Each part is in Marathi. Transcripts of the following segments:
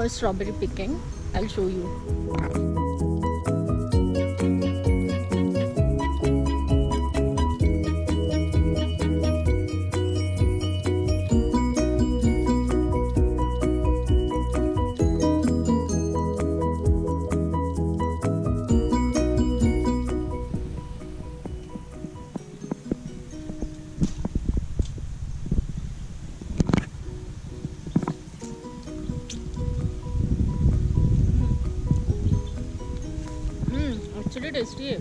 for strawberry picking. I'll show you. Actually tasty है.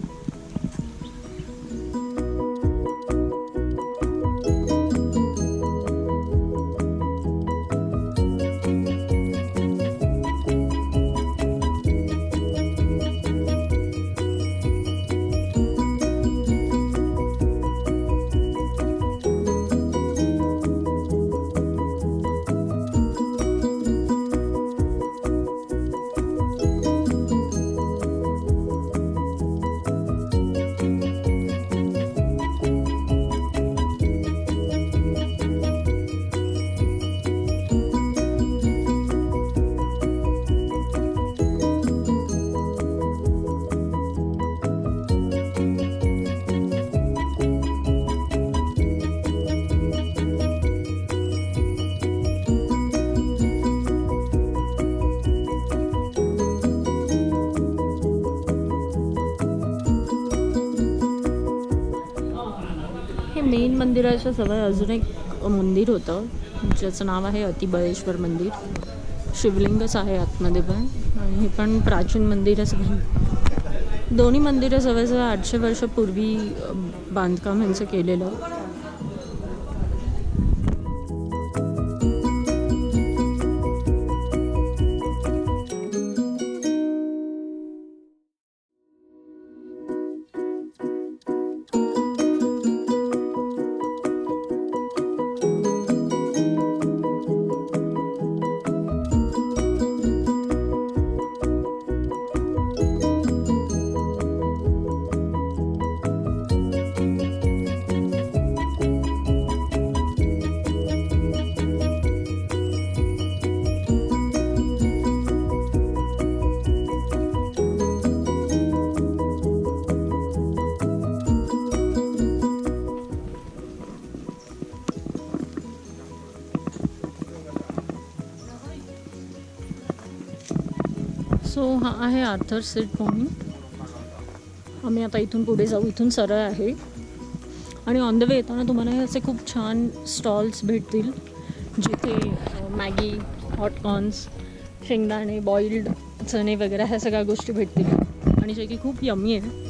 मेन मंदिराच्या जवळ अजून एक मंदिर होतं ज्याचं नाव आहे अतिबळेश्वर मंदिर. शिवलिंगच आहे आतमध्ये पण, आणि हे पण प्राचीन मंदिरच आहे. दोन्ही मंदिरं जवळजवळ 800 वर्षापूर्वी बांधकाम यांचं केलेलं. सो हा आहे आर्थर सीट पॉईंट. आम्ही आता इथून पुढे जाऊ. इथून सरळ आहे आणि ऑन द वे येताना तुम्हाला हे असे खूप छान स्टॉल्स भेटतील जिथे मॅगी, हॉटकॉर्न्स, शेंगदाणे, बॉइल्ड चणे वगैरे ह्या सगळ्या गोष्टी भेटतील आणि जे की खूप यम्मी आहे.